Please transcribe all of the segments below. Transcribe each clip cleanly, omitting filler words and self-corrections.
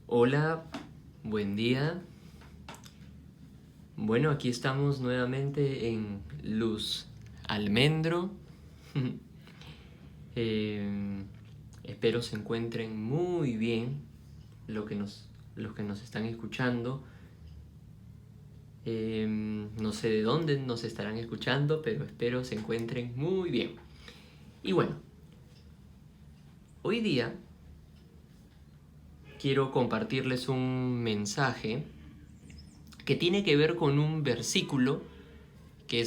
Hola, buen día. Bueno, aquí estamos nuevamente en Luz Almendro. Eh, Espero se encuentren muy bien los que nos están escuchando. No sé de dónde nos estarán escuchando, pero espero se encuentren muy bien. Y bueno, hoy día quiero compartirles un mensaje que tiene que ver con un versículo que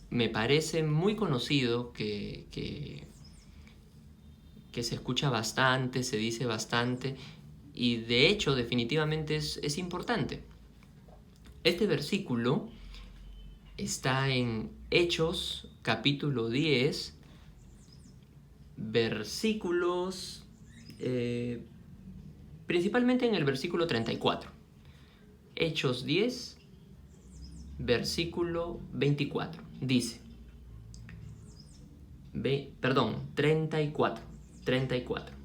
me parece muy conocido, que se escucha bastante, se dice bastante, y de hecho definitivamente es importante. Este versículo está en Hechos capítulo 10, versículos, principalmente en el versículo 34. Hechos 10, versículo 24. Dice, 34. 34.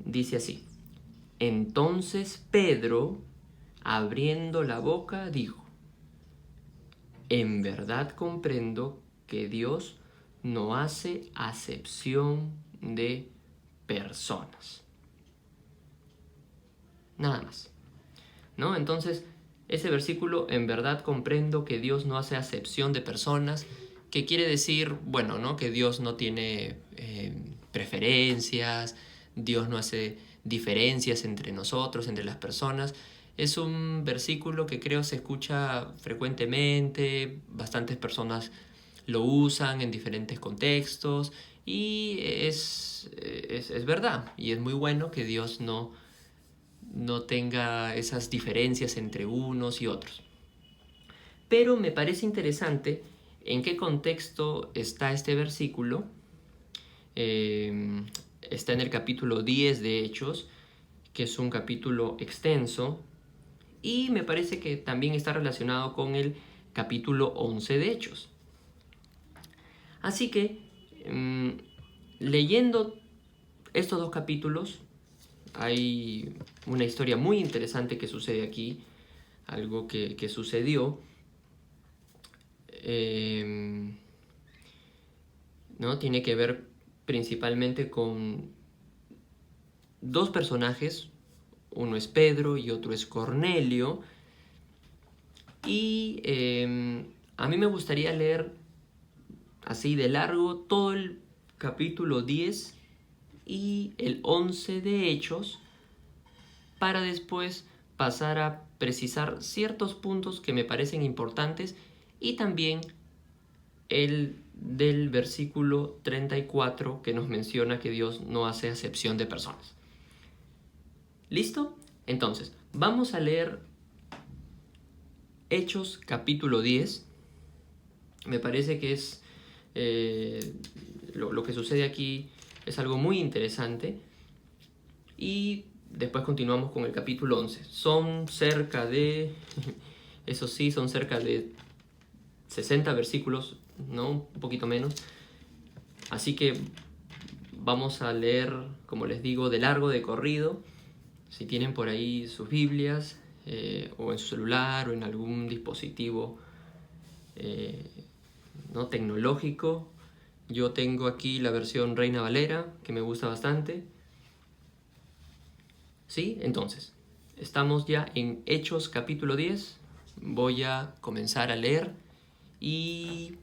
Dice así: Entonces Pedro, abriendo la boca, dijo: En verdad comprendo que Dios no hace acepción de personas. Nada más, ¿no? Entonces, ese versículo, en verdad comprendo que Dios no hace acepción de personas, que quiere decir, bueno, ¿no? Que Dios no tiene preferencias, Dios no hace diferencias entre nosotros, entre las personas. Es un versículo que creo se escucha frecuentemente, bastantes personas lo usan en diferentes contextos y es verdad, y es muy bueno que Dios no tenga esas diferencias entre unos y otros. Pero me parece interesante en qué contexto está este versículo. Está en el capítulo 10 de Hechos, que es un capítulo extenso, y me parece que también está relacionado con el capítulo 11 de Hechos. Así que, leyendo estos dos capítulos, hay una historia muy interesante que sucede aquí, algo que sucedió, ¿no? Tiene que ver principalmente con dos personajes, uno es Pedro y otro es Cornelio, y a mí me gustaría leer así de largo todo el capítulo 10 y el 11 de Hechos, para después pasar a precisar ciertos puntos que me parecen importantes y también el del versículo 34 que nos menciona que Dios no hace acepción de personas. ¿Listo? Entonces, vamos a leer Hechos capítulo 10. Me parece que es lo que sucede aquí es algo muy interesante. Y después continuamos con el capítulo 11. Son cerca de, eso sí, son cerca de 60 versículos, ¿no? Un poquito menos. Así que vamos a leer, como les digo, de largo, de corrido. Si tienen por ahí sus Biblias, o en su celular, o en algún dispositivo ¿no? tecnológico. Yo tengo aquí la versión Reina Valera, que me gusta bastante. ¿Sí? Entonces, estamos ya en Hechos capítulo 10. Voy a comenzar a leer y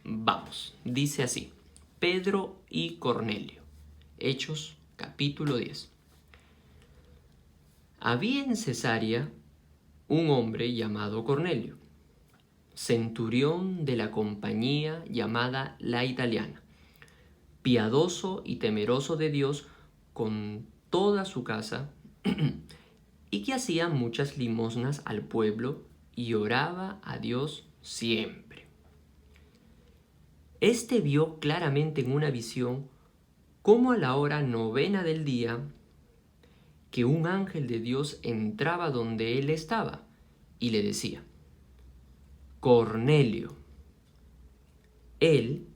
vamos. Dice así: Pedro y Cornelio. Hechos capítulo 10. Había en Cesarea un hombre llamado Cornelio, centurión de la compañía llamada La Italiana, piadoso y temeroso de Dios con toda su casa, y que hacía muchas limosnas al pueblo y oraba a Dios siempre. Este vio claramente en una visión cómo a la hora novena del día que un ángel de Dios entraba donde él estaba y le decía: Cornelio. Él,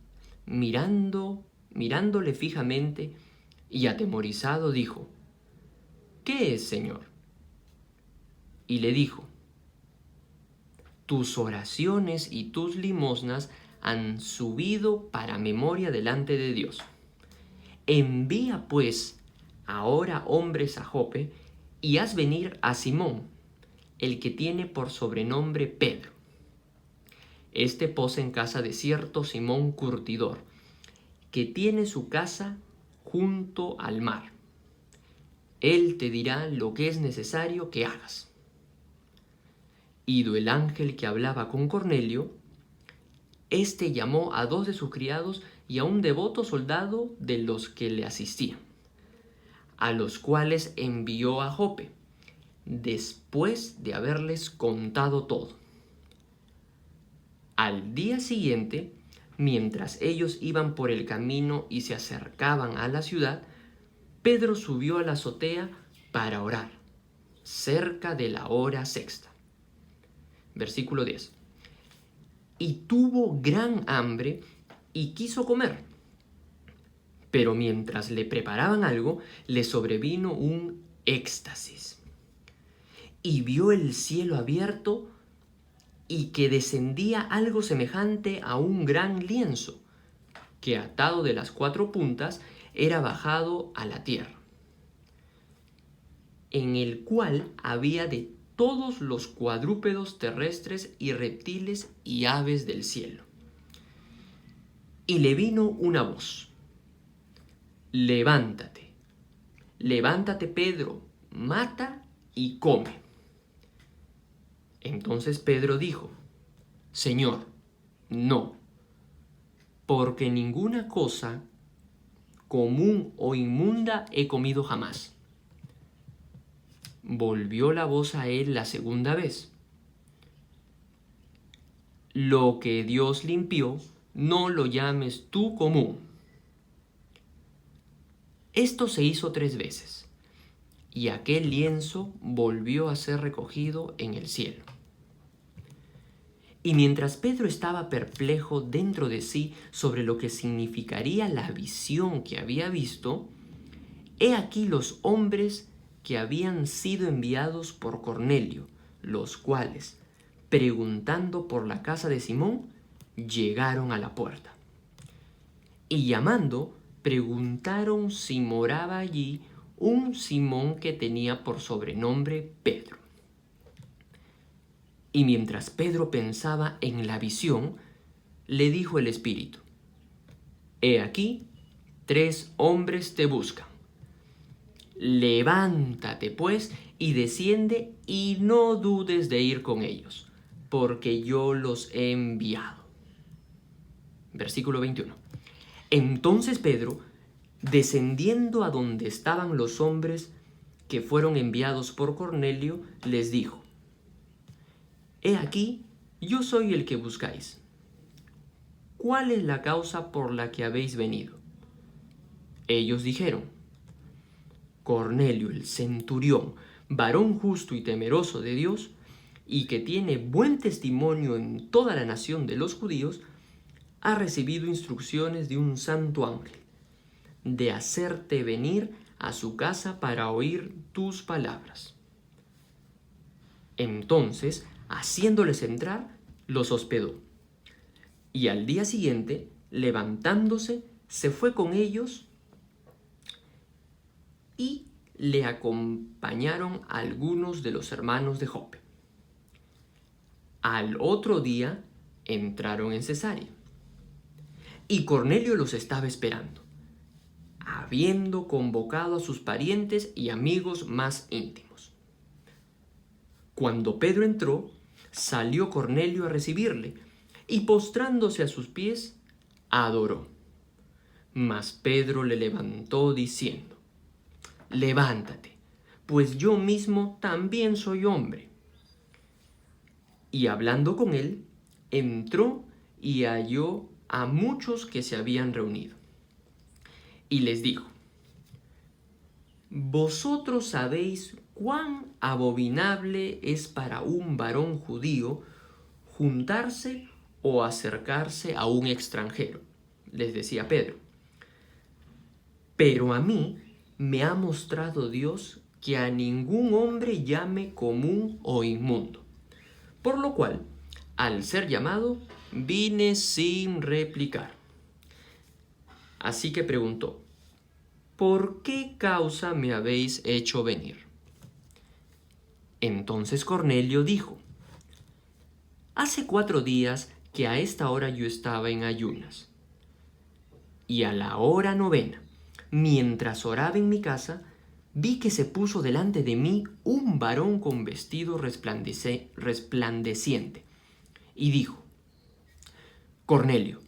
mirándole fijamente y atemorizado, dijo: ¿qué es, Señor? Y le dijo: tus oraciones y tus limosnas han subido para memoria delante de Dios. Envía pues ahora hombres a Jope y haz venir a Simón, el que tiene por sobrenombre Pedro. Este posa en casa de cierto Simón curtidor, que tiene su casa junto al mar. Él te dirá lo que es necesario que hagas. Ido el ángel que hablaba con Cornelio, éste llamó a 2 de sus criados y a un devoto soldado de los que le asistían, a los cuales envió a Jope, después de haberles contado todo. Al día siguiente, mientras ellos iban por el camino y se acercaban a la ciudad, Pedro subió a la azotea para orar, cerca de la hora sexta. Versículo 10. Y tuvo gran hambre y quiso comer. Pero mientras le preparaban algo, le sobrevino un éxtasis. Y vio el cielo abierto y que descendía algo semejante a un gran lienzo, que atado de las 4 puntas era bajado a la tierra, en el cual había de todos los cuadrúpedos terrestres y reptiles y aves del cielo. Y le vino una voz: levántate, levántate, Pedro, mata y come. Entonces Pedro dijo: Señor, no, porque ninguna cosa común o inmunda he comido jamás. Volvió la voz a él la segunda vez: lo que Dios limpió, no lo llames tú común. Esto se hizo 3 veces, y aquel lienzo volvió a ser recogido en el cielo. Y mientras Pedro estaba perplejo dentro de sí sobre lo que significaría la visión que había visto, he aquí los hombres que habían sido enviados por Cornelio, los cuales, preguntando por la casa de Simón, llegaron a la puerta. Y llamando, preguntaron si moraba allí un Simón que tenía por sobrenombre Pedro. Y mientras Pedro pensaba en la visión, le dijo el Espíritu: he aquí, 3 hombres te buscan. Levántate pues y desciende y no dudes de ir con ellos, porque yo los he enviado. Versículo 21. Entonces Pedro, descendiendo a donde estaban los hombres que fueron enviados por Cornelio, les dijo: he aquí, yo soy el que buscáis. ¿Cuál es la causa por la que habéis venido? Ellos dijeron: Cornelio, el centurión, varón justo y temeroso de Dios, y que tiene buen testimonio en toda la nación de los judíos, ha recibido instrucciones de un santo ángel, de hacerte venir a su casa para oír tus palabras. Entonces, haciéndoles entrar, los hospedó. Y al día siguiente, levantándose, se fue con ellos y le acompañaron algunos de los hermanos de Jope. Al otro día entraron en Cesarea. Y Cornelio los estaba esperando, habiendo convocado a sus parientes y amigos más íntimos. Cuando Pedro entró, salió Cornelio a recibirle, y postrándose a sus pies, adoró. Mas Pedro le levantó diciendo: levántate, pues yo mismo también soy hombre. Y hablando con él, entró y halló a muchos que se habían reunido. Y les dijo: vosotros sabéis cuán abominable es para un varón judío juntarse o acercarse a un extranjero, les decía Pedro. Pero a mí me ha mostrado Dios que a ningún hombre llame común o inmundo. Por lo cual, al ser llamado, vine sin replicar. Así que preguntó: ¿por qué causa me habéis hecho venir? Entonces Cornelio dijo: hace 4 días que a esta hora yo estaba en ayunas, y a la hora 9, mientras oraba en mi casa, vi que se puso delante de mí un varón con vestido resplandeciente, y dijo: Cornelio,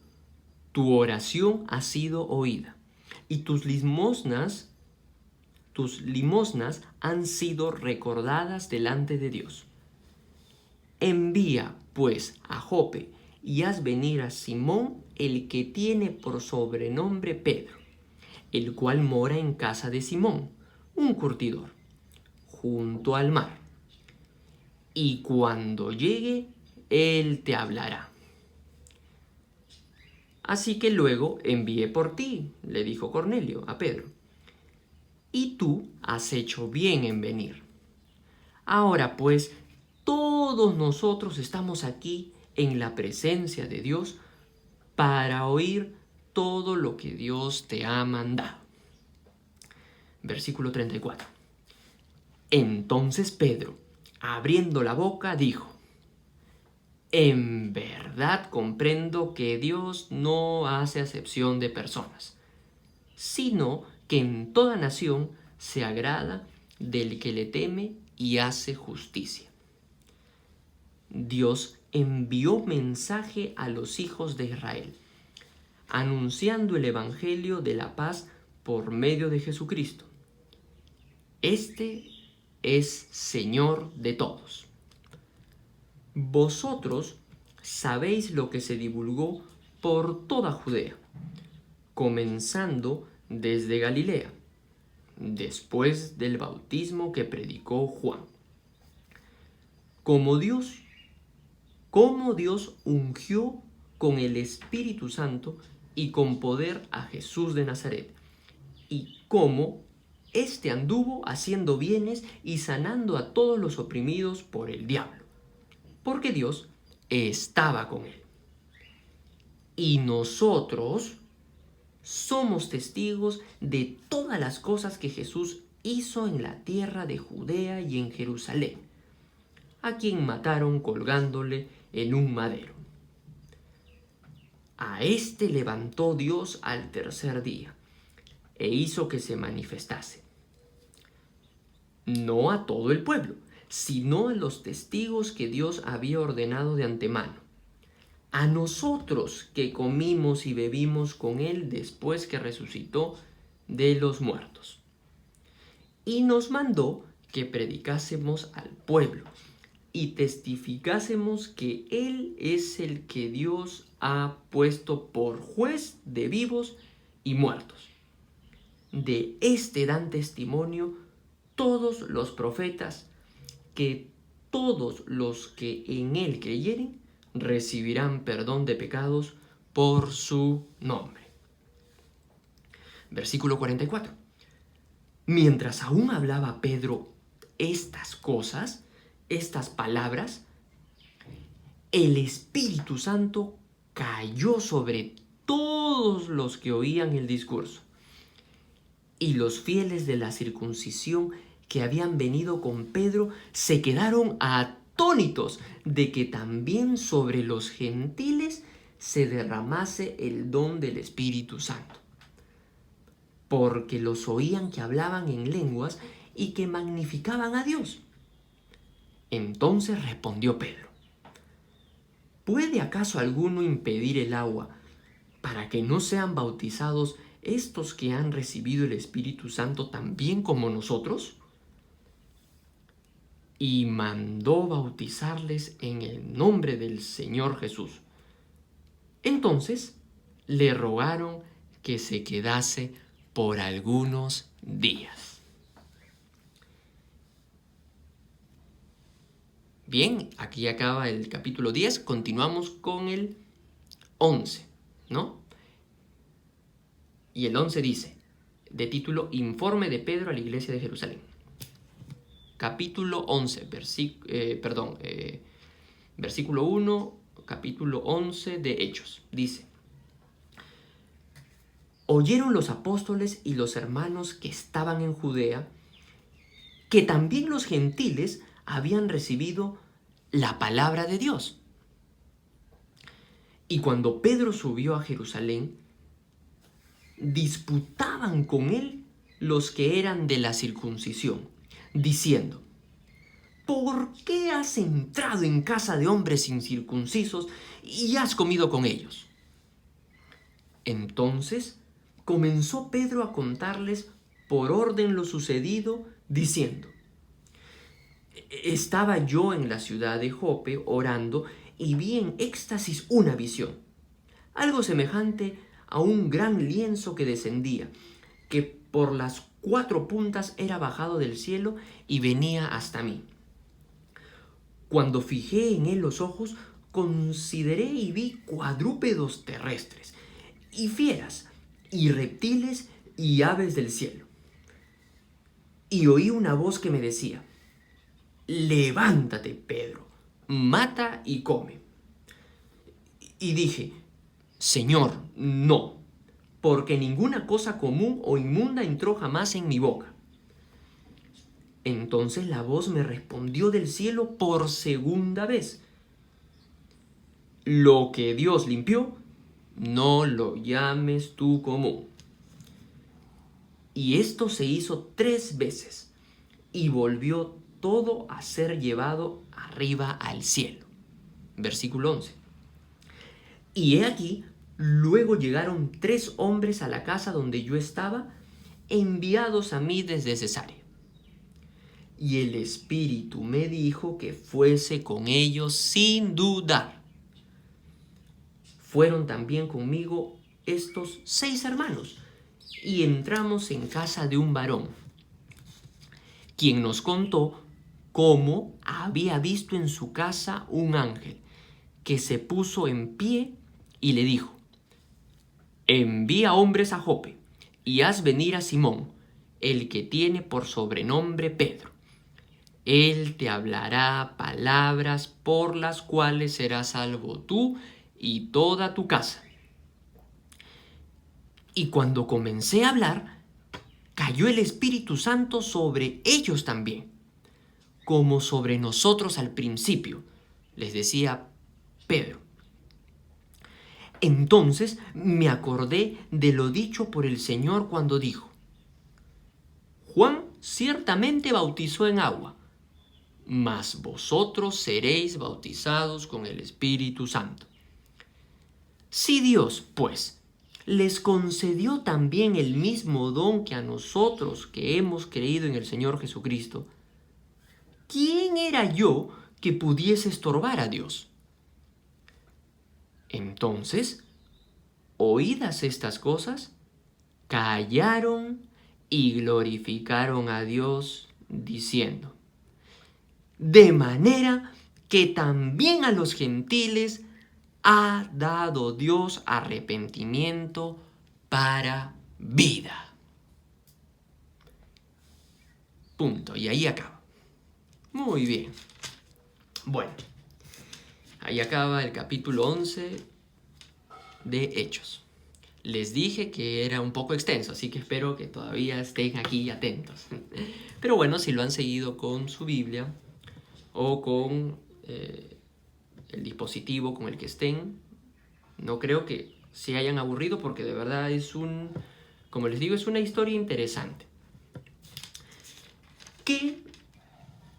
tu oración ha sido oída, y tus limosnas han sido recordadas delante de Dios. Envía, pues, a Jope y haz venir a Simón, el que tiene por sobrenombre Pedro, el cual mora en casa de Simón, un curtidor, junto al mar. Y cuando llegue, él te hablará. Así que luego envié por ti, le dijo Cornelio a Pedro, y tú has hecho bien en venir. Ahora pues, todos nosotros estamos aquí en la presencia de Dios para oír todo lo que Dios te ha mandado. Versículo 34. Entonces Pedro, abriendo la boca, dijo: en verdad comprendo que Dios no hace acepción de personas, sino que en toda nación se agrada del que le teme y hace justicia. Dios envió mensaje a los hijos de Israel, anunciando el evangelio de la paz por medio de Jesucristo. Este es Señor de todos. Vosotros sabéis lo que se divulgó por toda Judea, comenzando desde Galilea, después del bautismo que predicó Juan. Cómo Dios ungió con el Espíritu Santo y con poder a Jesús de Nazaret, y cómo éste anduvo haciendo bienes y sanando a todos los oprimidos por el diablo, porque Dios estaba con él. Y nosotros somos testigos de todas las cosas que Jesús hizo en la tierra de Judea y en Jerusalén, a quien mataron colgándole en un madero. A éste levantó Dios al tercer día e hizo que se manifestase, no a todo el pueblo, sino a los testigos que Dios había ordenado de antemano, a nosotros que comimos y bebimos con él después que resucitó de los muertos. Y nos mandó que predicásemos al pueblo y testificásemos que él es el que Dios ha puesto por juez de vivos y muertos. De este dan testimonio todos los profetas, que todos los que en él creyeren recibirán perdón de pecados por su nombre. Versículo 44. Mientras aún hablaba Pedro estas cosas, estas palabras, el Espíritu Santo cayó sobre todos los que oían el discurso. Y los fieles de la circuncisión que habían venido con Pedro se quedaron atónitos de que también sobre los gentiles se derramase el don del Espíritu Santo, porque los oían que hablaban en lenguas y que magnificaban a Dios. Entonces respondió Pedro: ¿puede acaso alguno impedir el agua para que no sean bautizados estos que han recibido el Espíritu Santo también como nosotros? Y mandó bautizarles en el nombre del Señor Jesús. Entonces le rogaron que se quedase por algunos días. Bien, aquí acaba el capítulo 10, continuamos con el 11, ¿no? Y el 11 dice, de título: Informe de Pedro a la iglesia de Jerusalén. capítulo 11, versículo 1, capítulo 11 de Hechos. Dice: oyeron los apóstoles y los hermanos que estaban en Judea que también los gentiles habían recibido la palabra de Dios. Y cuando Pedro subió a Jerusalén, disputaban con él los que eran de la circuncisión, diciendo: ¿por qué has entrado en casa de hombres incircuncisos y has comido con ellos? Entonces comenzó Pedro a contarles por orden lo sucedido, diciendo: estaba yo en la ciudad de Jope orando y vi en éxtasis una visión, algo semejante a un gran lienzo que descendía, que por las 4 puntas era bajado del cielo y venía hasta mí. Cuando fijé en él los ojos, consideré y vi cuadrúpedos terrestres, y fieras, y reptiles, y aves del cielo. Y oí una voz que me decía: levántate, Pedro, mata y come. Y dije: Señor, no, porque ninguna cosa común o inmunda entró jamás en mi boca. Entonces la voz me respondió del cielo por segunda vez: lo que Dios limpió, no lo llames tú común. Y esto se hizo 3 veces, y volvió todo a ser llevado arriba al cielo. Versículo 11. Y he aquí, luego llegaron 3 hombres a la casa donde yo estaba, enviados a mí desde Cesarea. Y el Espíritu me dijo que fuese con ellos sin dudar. Fueron también conmigo estos 6 hermanos, y entramos en casa de un varón, quien nos contó cómo había visto en su casa un ángel que se puso en pie y le dijo: envía hombres a Jope y haz venir a Simón, el que tiene por sobrenombre Pedro. Él te hablará palabras por las cuales serás salvo tú y toda tu casa. Y cuando comencé a hablar, cayó el Espíritu Santo sobre ellos también, como sobre nosotros al principio, les decía Pedro. Entonces me acordé de lo dicho por el Señor cuando dijo: Juan ciertamente bautizó en agua, mas vosotros seréis bautizados con el Espíritu Santo. Si Dios, pues, les concedió también el mismo don que a nosotros que hemos creído en el Señor Jesucristo, ¿quién era yo que pudiese estorbar a Dios? Entonces, oídas estas cosas, callaron y glorificaron a Dios, diciendo: de manera que también a los gentiles ha dado Dios arrepentimiento para vida. Punto. Y ahí acaba. Muy bien. Bueno, ahí acaba el capítulo 11 de Hechos. Les dije que era un poco extenso, así que espero que todavía estén aquí atentos. Pero bueno, si lo han seguido con su Biblia o con el dispositivo con el que estén, no creo que se hayan aburrido, porque de verdad como les digo, es una historia interesante. Que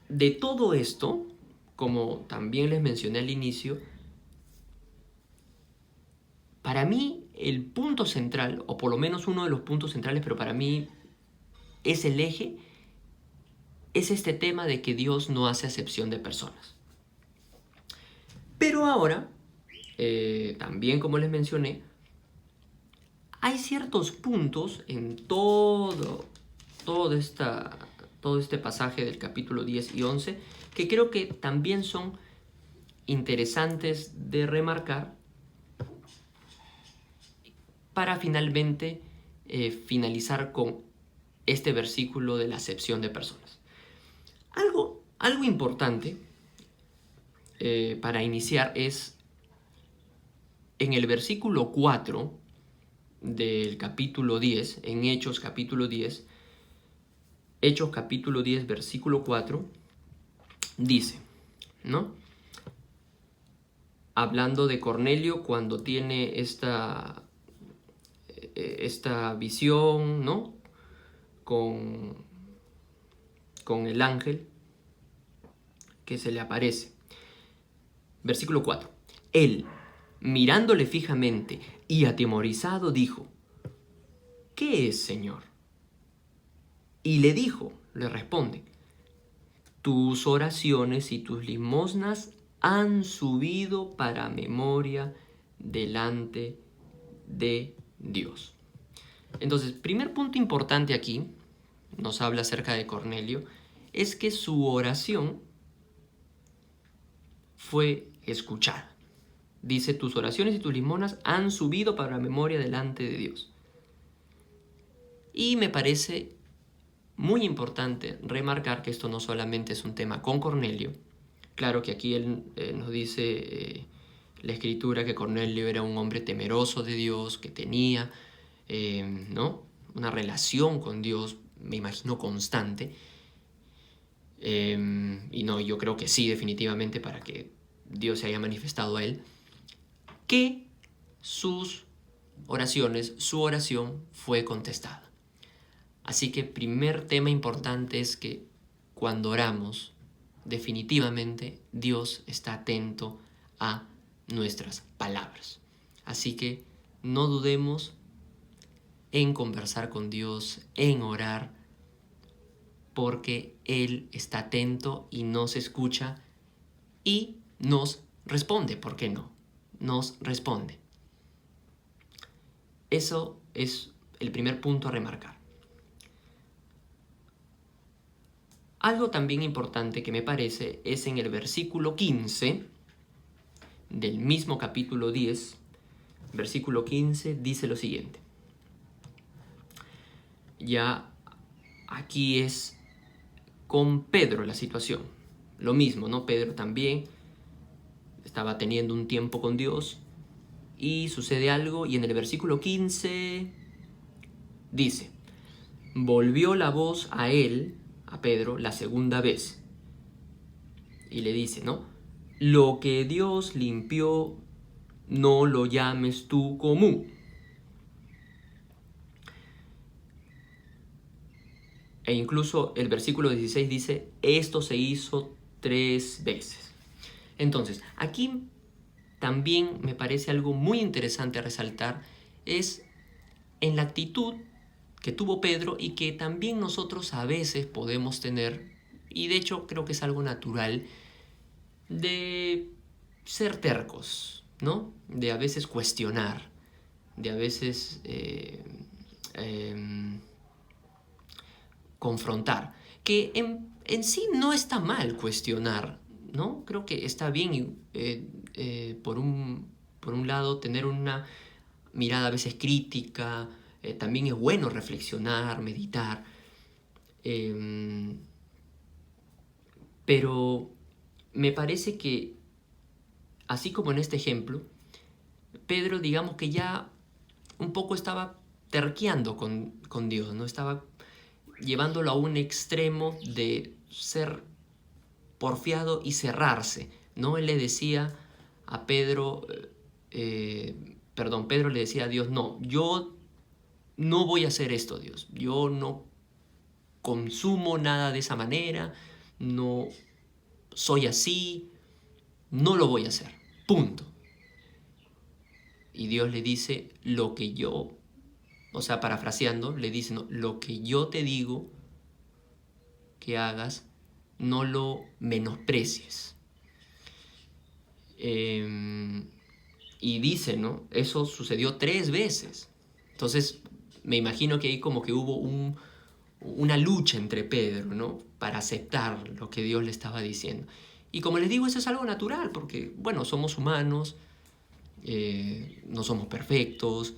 de todo esto, como también les mencioné al inicio, para mí el punto central, o por lo menos uno de los puntos centrales, pero para mí es el eje, es este tema de que Dios no hace acepción de personas. Pero ahora, también como les mencioné, hay ciertos puntos en todo este pasaje del capítulo 10 y 11 que creo que también son interesantes de remarcar para finalmente finalizar con este versículo de la acepción de personas. Algo importante para iniciar es en el versículo 4 del capítulo 10, en Hechos capítulo 10, versículo 4, dice, ¿no? Hablando de Cornelio cuando tiene esta visión, ¿no? Con el ángel que se le aparece. Versículo 4. Él, mirándole fijamente y atemorizado, dijo, ¿qué es, Señor? Y le responde, tus oraciones y tus limosnas han subido para memoria delante de Dios. Entonces, primer punto importante aquí, nos habla acerca de Cornelio, es que su oración fue escuchada. Dice, tus oraciones y tus limonas han subido para memoria delante de Dios. Y me parece muy importante remarcar que esto no solamente es un tema con Cornelio. Claro que aquí él nos dice la escritura que Cornelio era un hombre temeroso de Dios, que tenía ¿no? una relación con Dios, me imagino, constante. Y no, yo creo que sí, definitivamente, para que Dios se haya manifestado a él, que sus oraciones, su oración fue contestada. Así que primer tema importante es que cuando oramos, definitivamente Dios está atento a nuestras palabras. Así que no dudemos en conversar con Dios, en orar, porque Él está atento y nos escucha y nos responde. ¿Por qué no? Nos responde. Eso es el primer punto a remarcar. Algo también importante que me parece es en el versículo 15 del mismo capítulo 10, versículo 15, dice lo siguiente. Ya aquí es con Pedro la situación. Lo mismo, ¿no? Pedro también estaba teniendo un tiempo con Dios y sucede algo y en el versículo 15 dice, volvió la voz a él, a Pedro, la segunda vez y le dice, ¿no? Lo que Dios limpió, no lo llames tú común. E incluso el versículo 16 dice, esto se hizo 3 veces. Entonces, aquí también me parece algo muy interesante a resaltar, es en la actitud que tuvo Pedro y que también nosotros a veces podemos tener, y de hecho creo que es algo natural, de ser tercos, ¿no? De a veces cuestionar, de a veces confrontar, que en sí no está mal cuestionar, ¿no? Creo que está bien por un lado tener una mirada a veces crítica, también es bueno reflexionar, meditar, pero me parece que, así como en este ejemplo, Pedro, digamos que ya un poco estaba terqueando con Dios, ¿no? Estaba llevándolo a un extremo de ser porfiado y cerrarse, ¿no? Él le decía a Pedro, Pedro le decía a Dios, no, yo no voy a hacer esto, Dios, yo no consumo nada de esa manera, no soy así, no lo voy a hacer, punto. Y Dios le dice, lo que yo, o sea, parafraseando, le dice, no, lo que yo te digo que hagas, no lo menosprecies. Y dice, ¿no? Eso sucedió 3 veces. Entonces, me imagino que ahí como que hubo una lucha entre Pedro, ¿no? Para aceptar lo que Dios le estaba diciendo. Y como les digo, eso es algo natural, porque, bueno, somos humanos, no somos perfectos,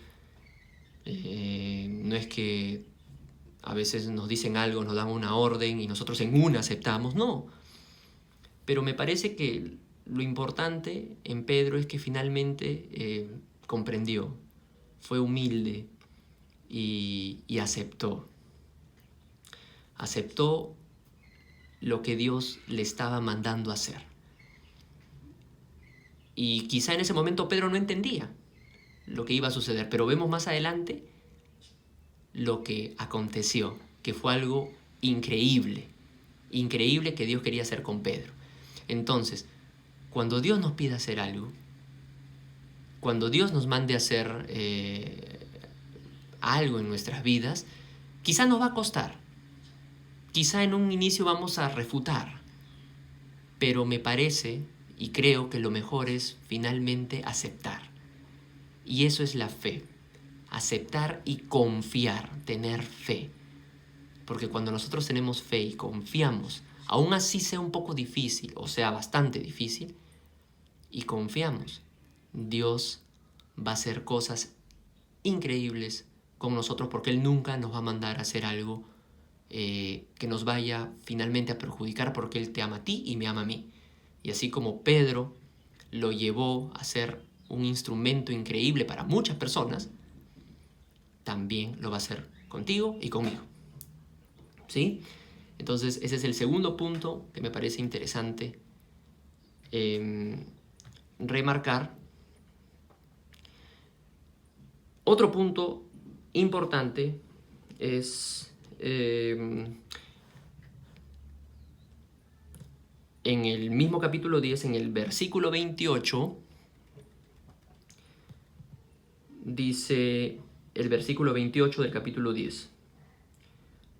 no es que A veces nos dicen algo, nos dan una orden y nosotros en una aceptamos. No. Pero me parece que lo importante en Pedro es que finalmente comprendió, fue humilde y aceptó. Aceptó lo que Dios le estaba mandando a hacer. Y quizá en ese momento Pedro no entendía lo que iba a suceder, pero vemos más adelante lo que aconteció, que fue algo increíble, increíble que Dios quería hacer con Pedro. Entonces, cuando Dios nos pide hacer algo, cuando Dios nos mande a hacer algo en nuestras vidas, quizá nos va a costar, quizá en un inicio vamos a refutar, pero me parece y creo que lo mejor es finalmente aceptar. Y eso es la fe, aceptar y confiar, tener fe. Porque cuando nosotros tenemos fe y confiamos, aún así sea un poco difícil, o sea, bastante difícil, y confiamos, Dios va a hacer cosas increíbles con nosotros porque Él nunca nos va a mandar a hacer algo que nos vaya finalmente a perjudicar, porque Él te ama a ti y me ama a mí. Y así como Pedro lo llevó a ser un instrumento increíble para muchas personas, también lo va a hacer contigo y conmigo. ¿Sí? Entonces ese es el segundo punto que me parece interesante remarcar. Otro punto importante es en el mismo capítulo 10, en el versículo 28, dice el versículo 28 del capítulo 10.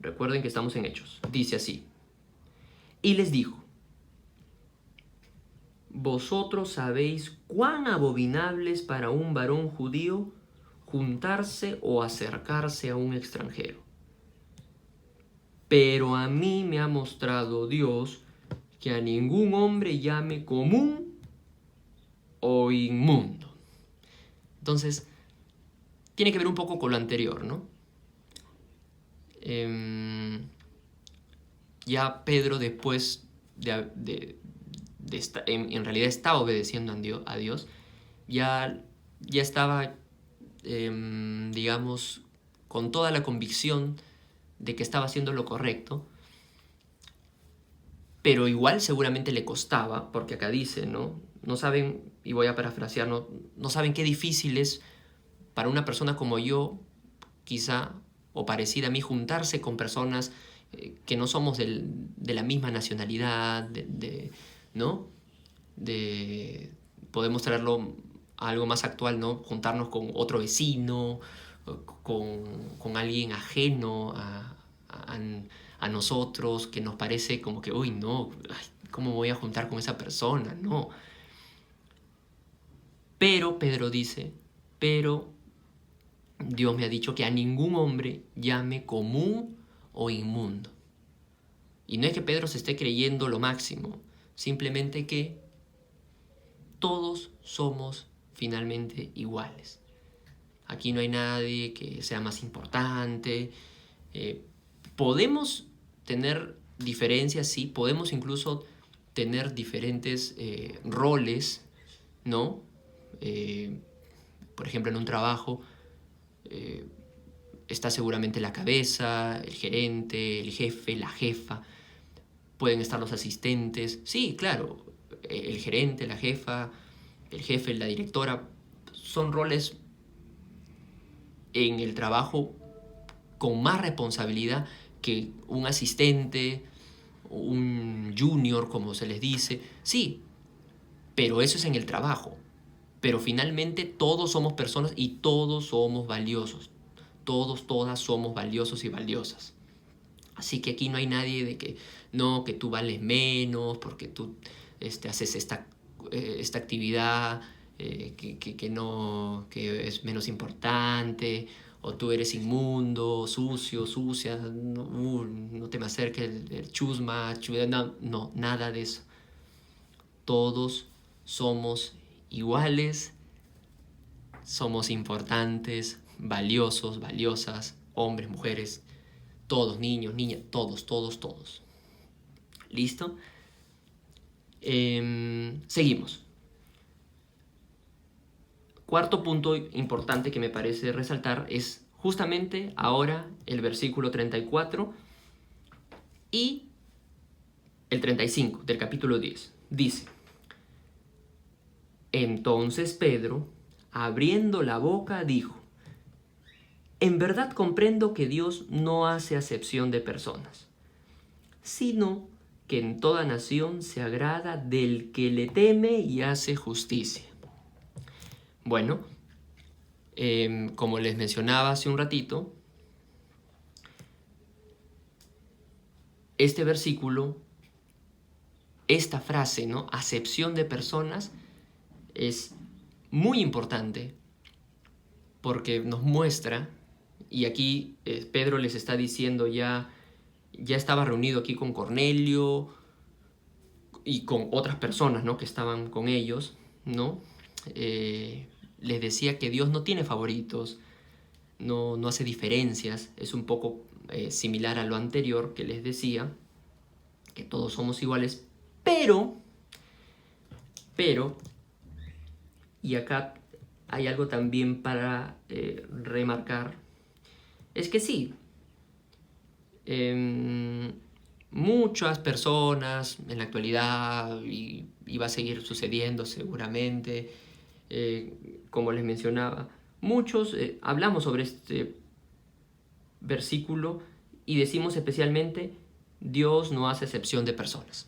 Recuerden que estamos en Hechos. Dice así: y les dijo: vosotros sabéis cuán abominable es para un varón judío juntarse o acercarse a un extranjero. Pero a mí me ha mostrado Dios que a ningún hombre llame común o inmundo. Entonces, tiene que ver un poco con lo anterior, ¿no? Ya Pedro, después en realidad estaba obedeciendo a Dios, ya estaba, digamos, con toda la convicción de que estaba haciendo lo correcto, pero igual seguramente le costaba, porque acá dice, ¿no? No saben, y voy a parafrasear, no saben qué difícil es para una persona como yo, quizá, o parecida a mí, juntarse con personas que no somos de la misma nacionalidad, ¿no? Podemos traerlo a algo más actual, ¿no? Juntarnos con otro vecino, con alguien ajeno a nosotros, que nos parece como que, uy, no, ay, ¿cómo me voy a juntar con esa persona? No. Pero Pedro dice, pero Dios me ha dicho que a ningún hombre llame común o inmundo. Y no es que Pedro se esté creyendo lo máximo, simplemente que todos somos finalmente iguales. Aquí no hay nadie que sea más importante. Podemos tener diferencias, sí, podemos incluso tener diferentes roles, ¿no? Por ejemplo, en un trabajo está seguramente la cabeza, el gerente, el jefe, la jefa. Pueden estar los asistentes. Sí, claro, el gerente, la jefa, el jefe, la directora, son roles en el trabajo con más responsabilidad que un asistente, un junior, como se les dice. Sí, pero eso es en el trabajo. Pero finalmente todos somos personas y todos somos valiosos. Todos, todas somos valiosos y valiosas. Así que aquí no hay nadie de que no, que tú vales menos porque tú haces esta actividad que no, que es menos importante, o tú eres inmundo, sucio, sucia, no te me acerques el chusma, no, nada de eso. Todos somos iguales, somos importantes, valiosos, valiosas, hombres, mujeres. Todos, niños, niñas, todos, todos, todos. ¿Listo? Seguimos. Cuarto punto importante que me parece resaltar es justamente ahora el versículo 34 y el 35 del capítulo 10. Dice: entonces Pedro, abriendo la boca, dijo: en verdad comprendo que Dios no hace acepción de personas, sino que en toda nación se agrada del que le teme y hace justicia. Bueno, como les mencionaba hace un ratito, este versículo, esta frase, ¿no? Acepción de personas, es muy importante porque nos muestra, y aquí Pedro les está diciendo ya estaba reunido aquí con Cornelio y con otras personas, ¿no? Que estaban con ellos, ¿no? Les decía que Dios no tiene favoritos, no hace diferencias, es un poco similar a lo anterior que les decía, que todos somos iguales, pero, y acá hay algo también para remarcar, es que sí, muchas personas en la actualidad, y va a seguir sucediendo seguramente, como les mencionaba, muchos hablamos sobre este versículo y decimos especialmente: Dios no hace excepción de personas.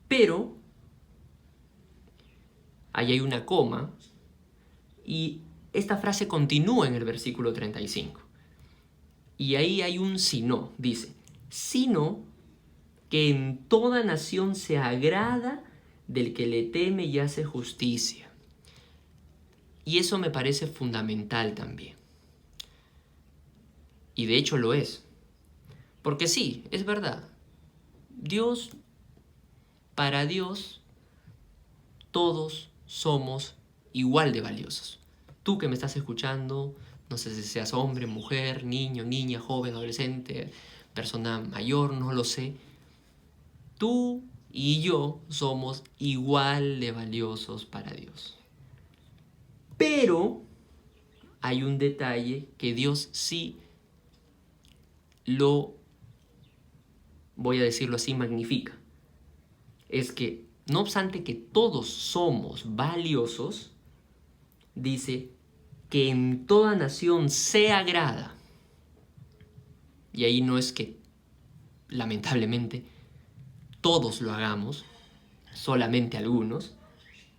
Pero ahí hay una coma y esta frase continúa en el versículo 35. Y ahí hay un sino, dice: sino que en toda nación se agrada del que le teme y hace justicia. Y eso me parece fundamental también. Y de hecho lo es. Porque sí, es verdad. Para Dios, todos somos igual de valiosos. Tú que me estás escuchando, no sé si seas hombre, mujer, niño, niña, joven, adolescente, persona mayor, no lo sé. Tú y yo somos igual de valiosos para Dios. Pero hay un detalle que Dios sí lo, voy a decirlo así, magnifica. Es que, no obstante que todos somos valiosos, dice que en toda nación se agrada. Y ahí no es que, lamentablemente, todos lo hagamos, solamente algunos.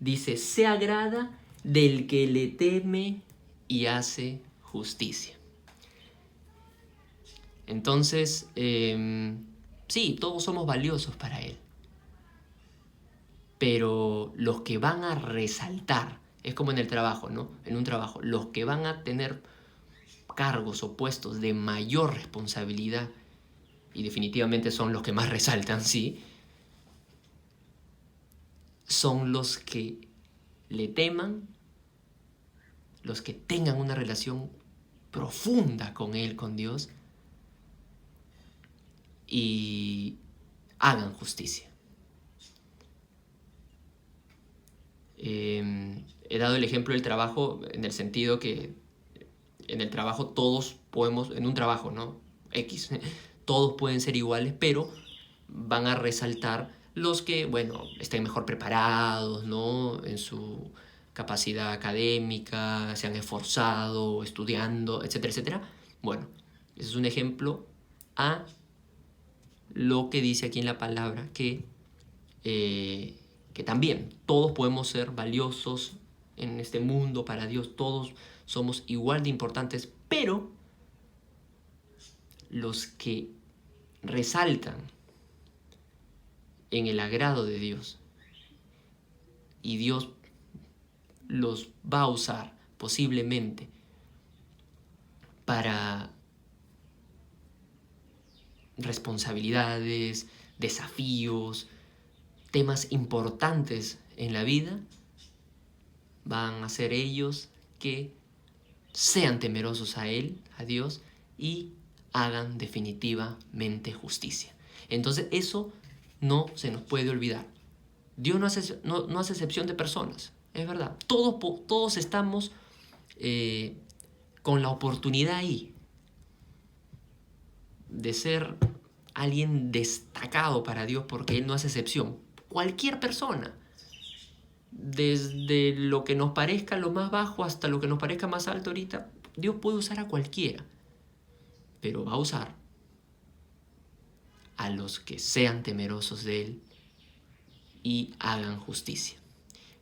Dice: se agrada del que le teme y hace justicia. Entonces, sí, todos somos valiosos para Él. Pero los que van a resaltar, es como en el trabajo, ¿no? En un trabajo, los que van a tener cargos o puestos de mayor responsabilidad, y definitivamente son los que más resaltan, sí, son los que le teman, los que tengan una relación profunda con Él, con Dios, y hagan justicia. He dado el ejemplo del trabajo en el sentido que en el trabajo todos podemos, en un trabajo, ¿no? X, todos pueden ser iguales, pero van a resaltar los que, bueno, estén mejor preparados, ¿no? En su capacidad académica, se han esforzado, estudiando, etcétera, etcétera. Bueno, ese es un ejemplo a lo que dice aquí en la palabra, que también todos podemos ser valiosos en este mundo para Dios, todos somos igual de importantes, pero los que resaltan en el agrado de Dios y Dios los va a usar posiblemente para responsabilidades, desafíos, temas importantes en la vida, van a ser ellos que sean temerosos a Él, a Dios, y hagan definitivamente justicia. Entonces eso no se nos puede olvidar. Dios no hace excepción de personas, es verdad. Todos estamos con la oportunidad ahí de ser alguien destacado para Dios, porque Él no hace excepción. Cualquier persona, desde lo que nos parezca lo más bajo hasta lo que nos parezca más alto ahorita, Dios puede usar a cualquiera, pero va a usar a los que sean temerosos de Él y hagan justicia.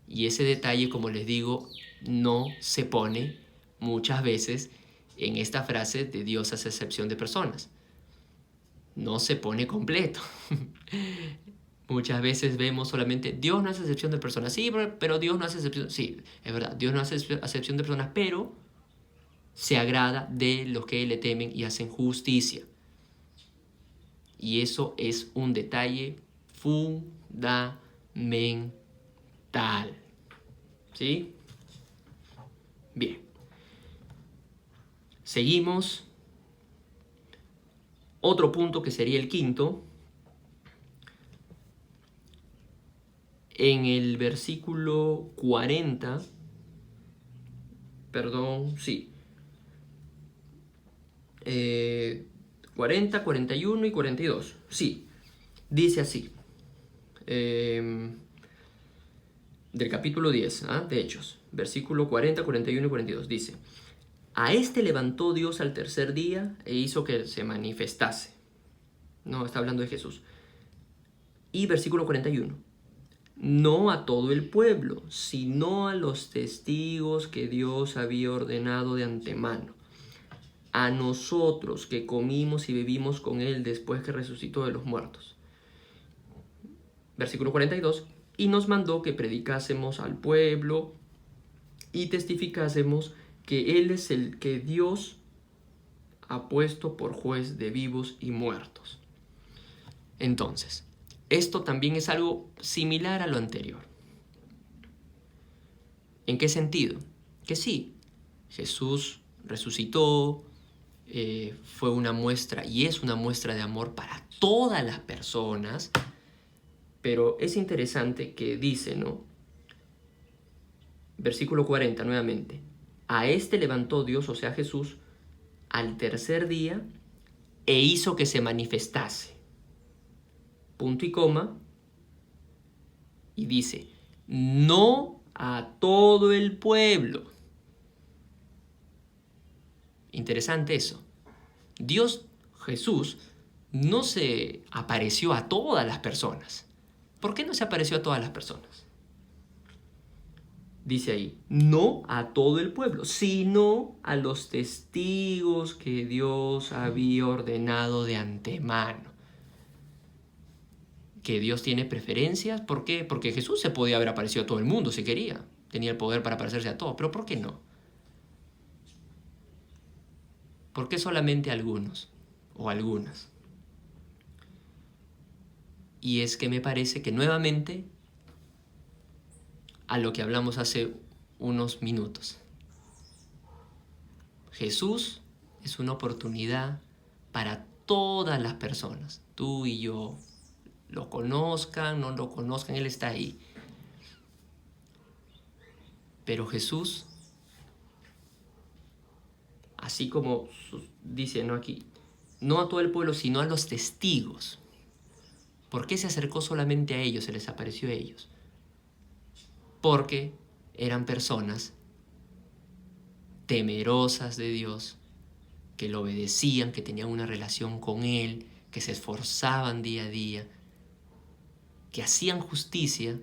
Y ese detalle, como les digo, no se pone muchas veces en esta frase de Dios hace excepción de personas. No se pone completo. Muchas veces vemos solamente Dios no hace excepción de personas. Sí, pero Dios no hace excepción. Sí, es verdad, Dios no hace excepción de personas, pero se agrada de los que le temen y hacen justicia. Y eso es un detalle fundamental. ¿Sí? Bien. Seguimos. Otro punto que sería el quinto. En el versículo 40. Perdón, sí. 40, 41 y 42. Sí. Dice así. Del capítulo 10, de Hechos, versículo 40, 41 y 42, dice: a este levantó Dios al tercer día e hizo que se manifestase. No, está hablando de Jesús. Y versículo 41, no a todo el pueblo, sino a los testigos que Dios había ordenado de antemano, a nosotros que comimos y bebimos con Él después que resucitó de los muertos. Versículo 42, y nos mandó que predicásemos al pueblo y testificásemos que Él es el que Dios ha puesto por juez de vivos y muertos. Entonces, esto también es algo similar a lo anterior. ¿En qué sentido? Que sí, Jesús resucitó, fue una muestra y es una muestra de amor para todas las personas, pero es interesante que dice, ¿no? Versículo 40 nuevamente. A este levantó Dios, o sea Jesús, al tercer día e hizo que se manifestase. Punto y coma. Y dice, no a todo el pueblo. Interesante eso. Dios, Jesús, no se apareció a todas las personas. ¿Por qué no se apareció a todas las personas? Dice ahí, no a todo el pueblo, sino a los testigos que Dios había ordenado de antemano. Que Dios tiene preferencias, ¿por qué? Porque Jesús se podía haber aparecido a todo el mundo si quería, tenía el poder para parecerse a todos, pero ¿por qué no? ¿Por qué solamente a algunos o algunas? Y es que me parece que nuevamente a lo que hablamos hace unos minutos. Jesús es una oportunidad para todas las personas, tú y yo, lo conozcan, no lo conozcan, Él está ahí. Pero Jesús, así como dice, ¿no? Aquí, no a todo el pueblo, sino a los testigos. ¿Por qué se acercó solamente a ellos, se les apareció a ellos? Porque eran personas temerosas de Dios, que lo obedecían, que tenían una relación con Él, que se esforzaban día a día, que hacían justicia,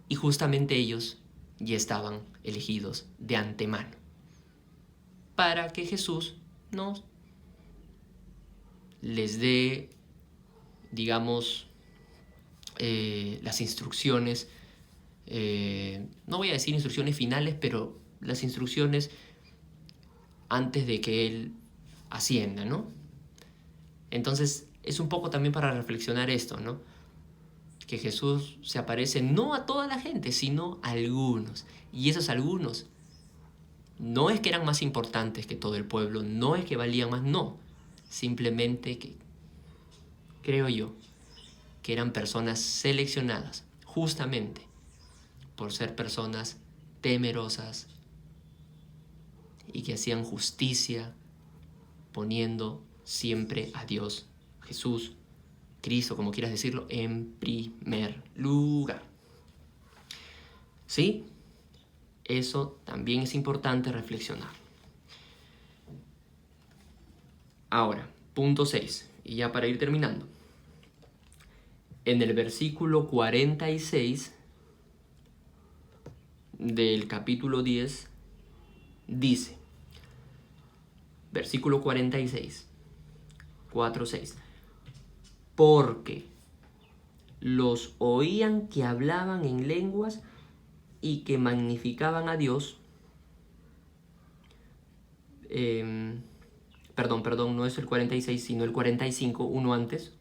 y justamente ellos ya estaban elegidos de antemano para que Jesús nos les dé, digamos, las instrucciones, no voy a decir instrucciones finales, pero las instrucciones antes de que Él ascienda, ¿no? Entonces es un poco también para reflexionar esto, ¿no? Que Jesús se aparece no a toda la gente, sino a algunos. Y esos algunos no es que eran más importantes que todo el pueblo, no es que valían más, no. simplemente que, creo yo, que eran personas seleccionadas justamente por ser personas temerosas y que hacían justicia poniendo siempre a Dios, Jesús, Cristo, como quieras decirlo, en primer lugar. ¿Sí? Eso también es importante reflexionar. Ahora, punto 6, y ya para ir terminando. En el versículo 46 del capítulo 10 dice, versículo 46, 4:6, porque los oían que hablaban en lenguas y que magnificaban a Dios. Perdón, no es el 46, sino el 45, uno antes.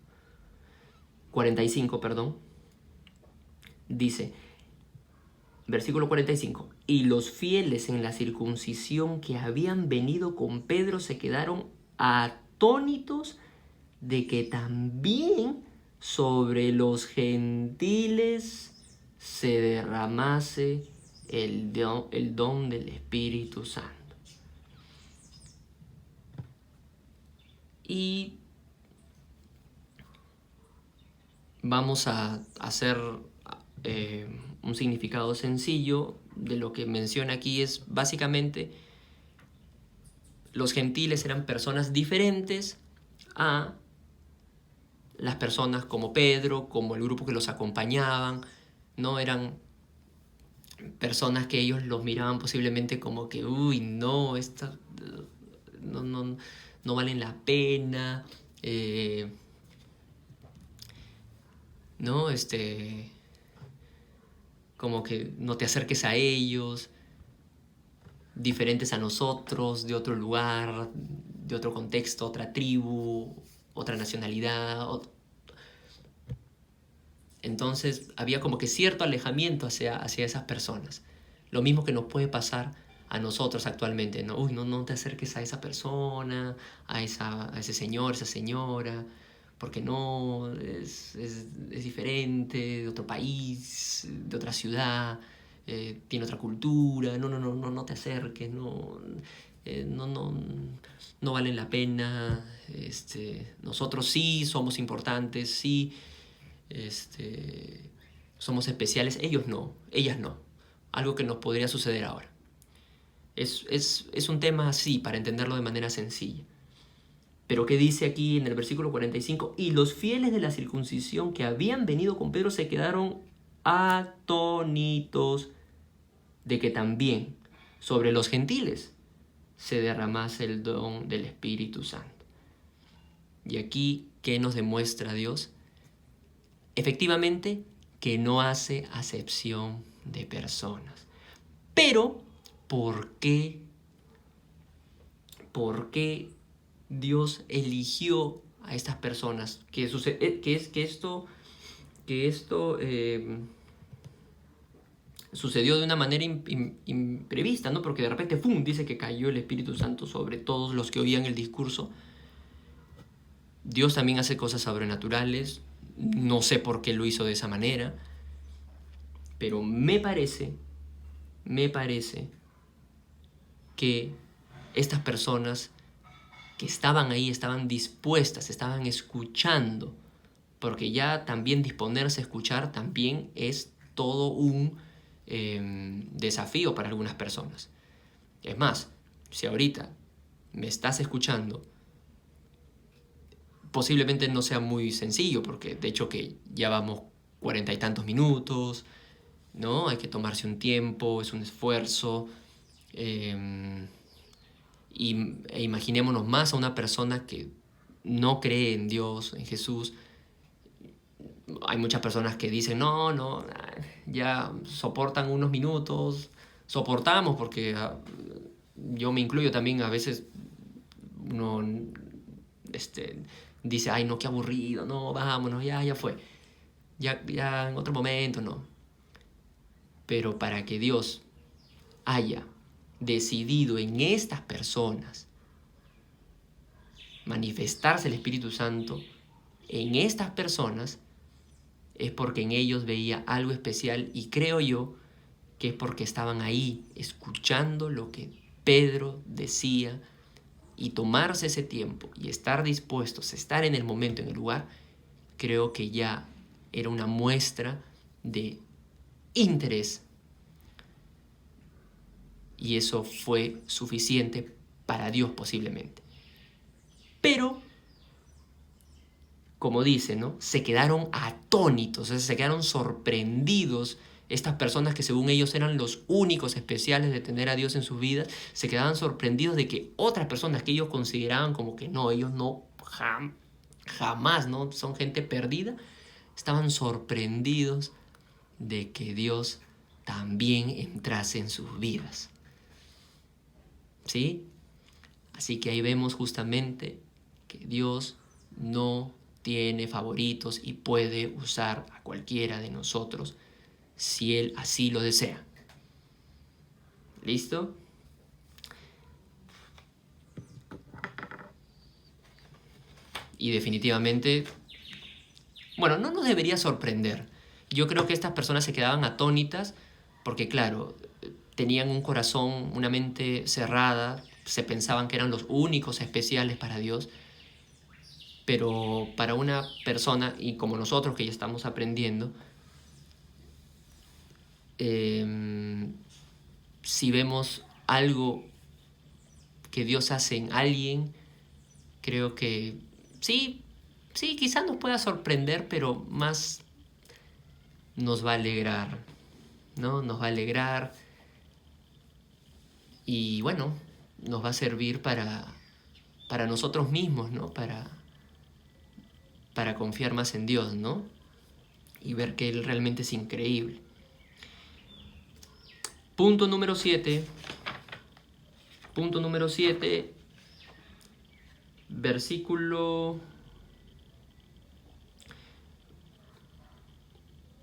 45, perdón. Dice, versículo 45, y los fieles en la circuncisión que habían venido con Pedro se quedaron atónitos de que también sobre los gentiles se derramase el don del Espíritu Santo. Y vamos a hacer un significado sencillo de lo que menciona aquí. Es básicamente los gentiles eran personas diferentes a las personas como Pedro, como el grupo que los acompañaban, no eran personas que ellos los miraban posiblemente como que, uy, no, estas no valen la pena, ¿no? Como que no te acerques a ellos, diferentes a nosotros, de otro lugar, de otro contexto, otra tribu, otra nacionalidad. Entonces había como que cierto alejamiento hacia esas personas. Lo mismo que nos puede pasar a nosotros actualmente, ¿no? Uy, no te acerques a esa persona, a ese señor, esa señora, porque no, es diferente, de otro país, de otra ciudad, tiene otra cultura, no te acerques, no valen la pena, nosotros sí somos importantes, sí, somos especiales, ellos no, ellas no, algo que nos podría suceder ahora. Es un tema así, para entenderlo de manera sencilla. Pero ¿qué dice aquí en el versículo 45? Y los fieles de la circuncisión que habían venido con Pedro se quedaron atónitos de que también sobre los gentiles se derramase el don del Espíritu Santo. Y aquí, ¿qué nos demuestra Dios? Efectivamente, que no hace acepción de personas. Pero, ¿por qué? ¿Por qué Dios eligió a estas personas? Que esto sucedió de una manera imprevista, ¿no? Porque de repente, ¡pum!, dice que cayó el Espíritu Santo sobre todos los que oían el discurso. Dios también hace cosas sobrenaturales. No sé por qué lo hizo de esa manera, pero me parece que estas personas que estaban ahí, estaban dispuestas, estaban escuchando, porque ya también disponerse a escuchar también es todo un desafío para algunas personas. Es más, si ahorita me estás escuchando, posiblemente no sea muy sencillo, porque de hecho que ya vamos 40 y tantos minutos, ¿no? Hay que tomarse un tiempo, es un esfuerzo. E imaginémonos más a una persona que no cree en Dios, en Jesús. Hay muchas personas que dicen, no, ya soportan unos minutos, soportamos, porque yo me incluyo también, a veces uno dice, ay, no, qué aburrido, no, vámonos, ya fue, ya en otro momento, no. Pero para que Dios haya decidido en estas personas manifestarse el Espíritu Santo en estas personas, es porque en ellos veía algo especial, y creo yo que es porque estaban ahí escuchando lo que Pedro decía, y tomarse ese tiempo y estar dispuestos a estar en el momento, en el lugar, creo que ya era una muestra de interés, y eso fue suficiente para Dios posiblemente. Pero, como dice, ¿no? Se quedaron atónitos, o sea, se quedaron sorprendidos. Estas personas que según ellos eran los únicos especiales de tener a Dios en sus vidas, se quedaban sorprendidos de que otras personas que ellos consideraban como que no, ellos no, jamás, ¿no? Son gente perdida, estaban sorprendidos de que Dios también entrase en sus vidas. ¿Sí? Así que ahí vemos justamente que Dios no tiene favoritos y puede usar a cualquiera de nosotros si Él así lo desea. ¿Listo? Y definitivamente, bueno, no nos debería sorprender. Yo creo que estas personas se quedaban atónitas porque, claro, tenían un corazón, una mente cerrada, se pensaban que eran los únicos especiales para Dios. Pero para una persona, y como nosotros que ya estamos aprendiendo, si vemos algo que Dios hace en alguien, creo que sí, quizás nos pueda sorprender, pero más nos va a alegrar, ¿no? Nos va a alegrar, y bueno, nos va a servir para nosotros mismos, ¿no? Para confiar más en Dios, ¿no? Y ver que Él realmente es increíble. Punto número 7. Punto número 7. Versículo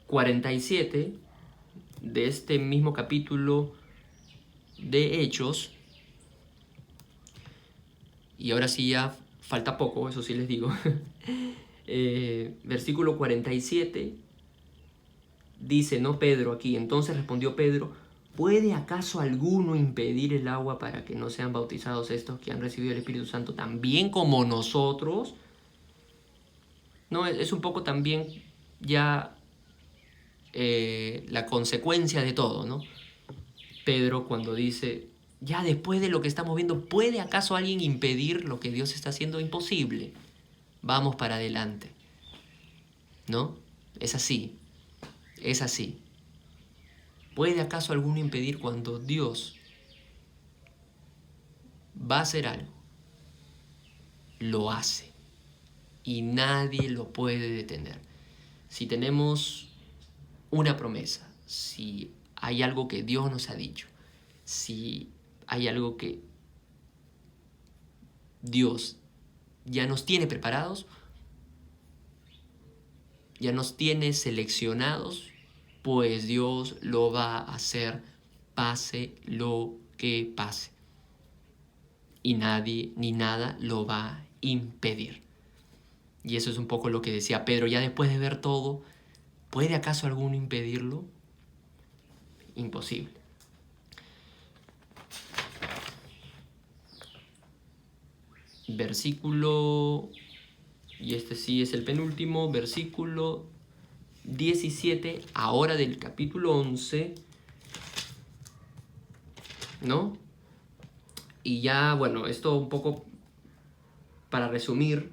47 de este mismo capítulo de Hechos. Y ahora sí ya falta poco, eso sí les digo. Versículo 47 dice, ¿no? Pedro aquí. Entonces respondió Pedro: ¿puede acaso alguno impedir el agua para que no sean bautizados estos que han recibido el Espíritu Santo también como nosotros? No, es un poco también ya la consecuencia de todo, ¿no? Pedro cuando dice, ya después de lo que estamos viendo, ¿puede acaso alguien impedir lo que Dios está haciendo? Imposible. Vamos para adelante, ¿no? Es así, es así. ¿Puede acaso alguno impedir cuando Dios va a hacer algo? Lo hace y nadie lo puede detener. Si tenemos una promesa, si hay algo que Dios nos ha dicho, si hay algo que Dios ya nos tiene preparados, ya nos tiene seleccionados, pues Dios lo va a hacer pase lo que pase. Y nadie ni nada lo va a impedir. Y eso es un poco lo que decía Pedro, ya después de ver todo, ¿puede acaso alguno impedirlo? Imposible. Versículo, y este sí es el penúltimo, versículo 17, ahora del capítulo 11, ¿no? Y ya, bueno, esto un poco para resumir,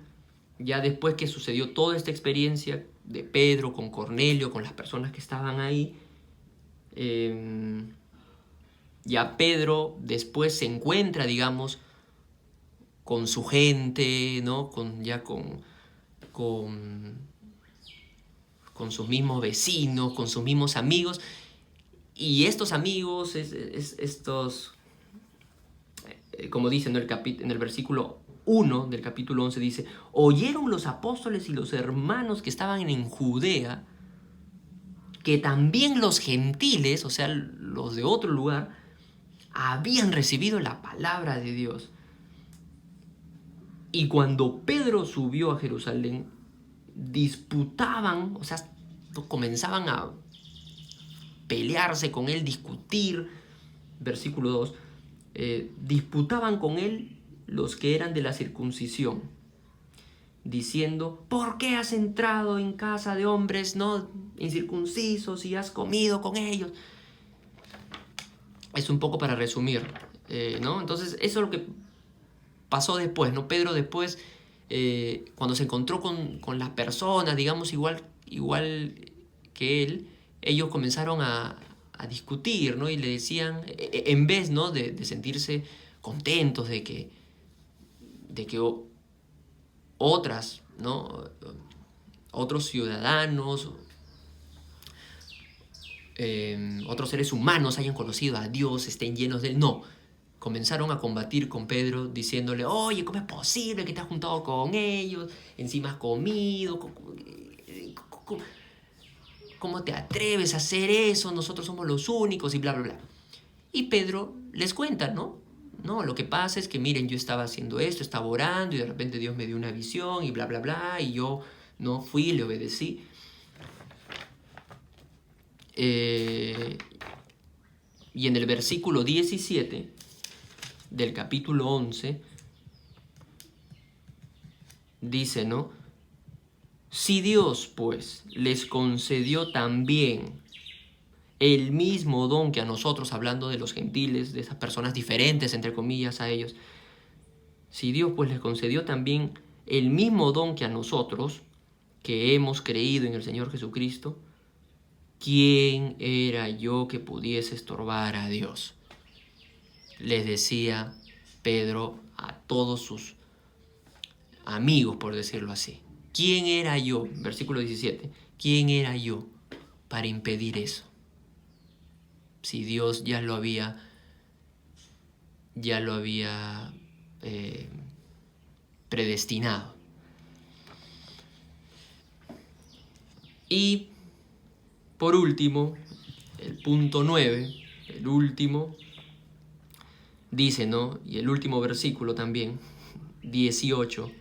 ya después que sucedió toda esta experiencia de Pedro con Cornelio, con las personas que estaban ahí, ya Pedro después se encuentra, digamos, con su gente, ¿no? Con sus mismos vecinos, con sus mismos amigos. Y estos amigos, estos, como dice en el versículo 1 del capítulo 11, dice, oyeron los apóstoles y los hermanos que estaban en Judea, que también los gentiles, o sea, los de otro lugar, habían recibido la palabra de Dios. Y cuando Pedro subió a Jerusalén, disputaban, o sea, comenzaban a pelearse con él, discutir, versículo 2, disputaban con él los que eran de la circuncisión, diciendo, ¿por qué has entrado en casa de hombres no incircuncisos y has comido con ellos? Es un poco para resumir, ¿no? Entonces, eso es lo que pasó después, ¿no? Pedro después, cuando se encontró con las personas, digamos, igual que él, ellos comenzaron a discutir, ¿no? Y le decían, en vez, ¿no? de sentirse contentos de que otras, ¿no? Otros ciudadanos, otros seres humanos hayan conocido a Dios, estén llenos de él. No, comenzaron a combatir con Pedro diciéndole, oye, ¿cómo es posible que te has juntado con ellos? Encima has comido. ¿Cómo te atreves a hacer eso? Nosotros somos los únicos y bla, bla, bla. Y Pedro les cuenta, ¿no? No, lo que pasa es que miren, yo estaba haciendo esto, estaba orando y de repente Dios me dio una visión y bla, bla, bla, y yo no fui, le obedecí. Y en el versículo 17 del capítulo 11 dice, ¿no? Si Dios, pues, les concedió también el mismo don que a nosotros, hablando de los gentiles, de esas personas diferentes, entre comillas, a ellos, si Dios, pues, les concedió también el mismo don que a nosotros, que hemos creído en el Señor Jesucristo, ¿quién era yo que pudiese estorbar a Dios? Les decía Pedro a todos sus amigos, por decirlo así. ¿Quién era yo? Versículo 17. ¿Quién era yo para impedir eso? Si Dios ya lo había predestinado. Y por último, el punto 9, el último, dice, ¿no? Y el último versículo también, 18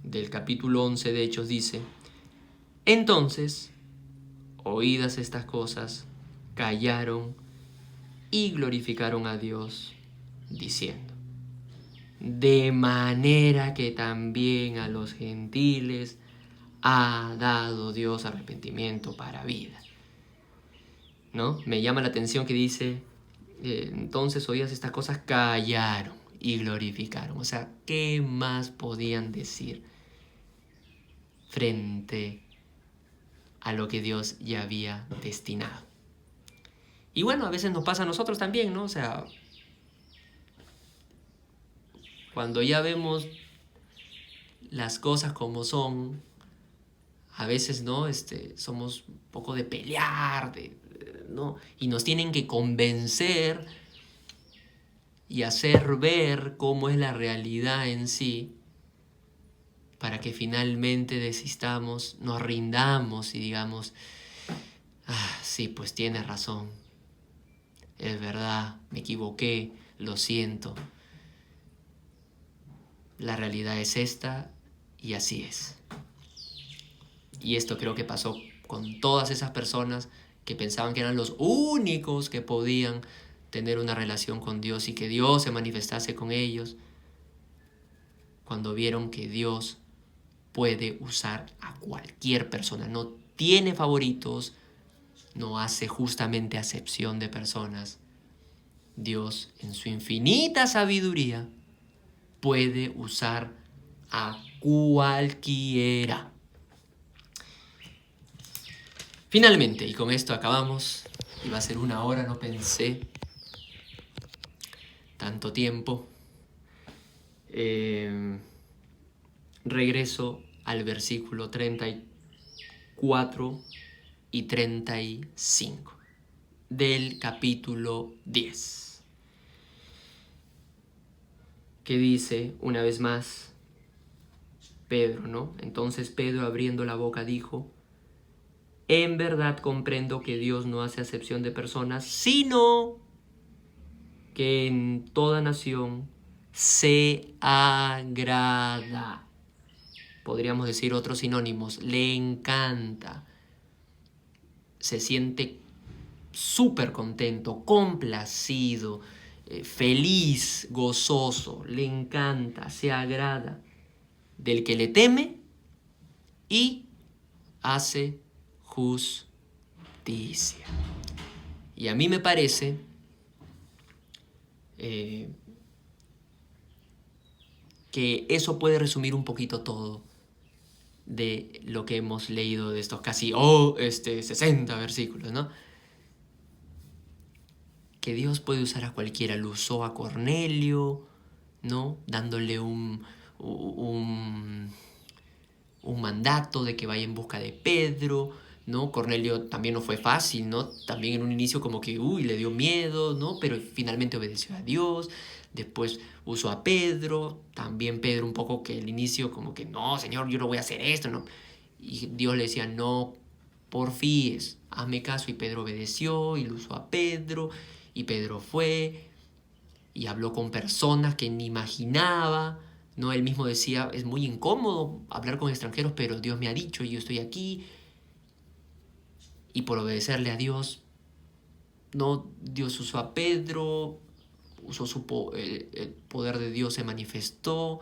del capítulo 11 de Hechos dice, entonces, oídas estas cosas, callaron y glorificaron a Dios, diciendo, de manera que también a los gentiles ha dado Dios arrepentimiento para vida. ¿No? Me llama la atención que dice, entonces oídas estas cosas, callaron y glorificaron. O sea, ¿qué más podían decir frente a lo que Dios ya había destinado? Y bueno, a veces nos pasa a nosotros también, ¿no? O sea, cuando ya vemos las cosas como son, a veces, ¿no? Somos un poco de pelear, ¿no? Y nos tienen que convencer y hacer ver cómo es la realidad en sí, para que finalmente desistamos, nos rindamos y digamos, sí, pues tienes razón, es verdad, me equivoqué, lo siento, la realidad es esta y así es. Y esto creo que pasó con todas esas personas que pensaban que eran los únicos que podían tener una relación con Dios y que Dios se manifestase con ellos, cuando vieron que Dios puede usar a cualquier persona, no tiene favoritos, no hace justamente acepción de personas. Dios, en su infinita sabiduría, puede usar a cualquiera. Finalmente, y con esto acabamos, iba a ser 1 hora, no pensé tanto tiempo, regreso al versículo 34 y 35 del capítulo 10, que dice una vez más Pedro, ¿no? Entonces Pedro, abriendo la boca, dijo, en verdad comprendo que Dios no hace acepción de personas, sino que en toda nación Se agrada. Podríamos decir otros sinónimos. Le encanta. Se siente súper contento, complacido, feliz, gozoso. Le encanta, se agrada del que le teme y hace justicia. Y a mí me parece que eso puede resumir un poquito todo de lo que hemos leído de estos casi 60 versículos, ¿no? Que Dios puede usar a cualquiera. Lo usó a Cornelio, ¿no? Dándole un mandato de que vaya en busca de Pedro, ¿no? Cornelio también no fue fácil, ¿no? También en un inicio como que, le dio miedo, ¿no? Pero finalmente obedeció a Dios. Después usó a Pedro, también Pedro un poco que al inicio como que, no, Señor, yo no voy a hacer esto, ¿no? Y Dios le decía, no porfíes, hazme caso. Y Pedro obedeció y lo usó a Pedro. Y Pedro fue y habló con personas que ni imaginaba, ¿no? Él mismo decía, es muy incómodo hablar con extranjeros, pero Dios me ha dicho y yo estoy aquí. Y por obedecerle a Dios, ¿no? Dios usó a Pedro, usó el poder de Dios se manifestó,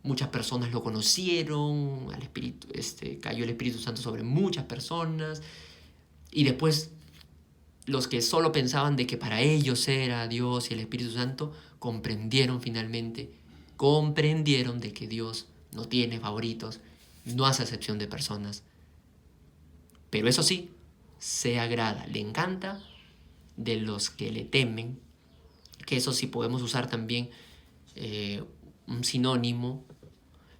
muchas personas lo conocieron, cayó el Espíritu Santo sobre muchas personas, y después los que solo pensaban de que para ellos era Dios y el Espíritu Santo, comprendieron de que Dios no tiene favoritos, no hace acepción de personas. Pero eso sí, se agrada, le encanta de los que le temen, que eso sí podemos usar también un sinónimo.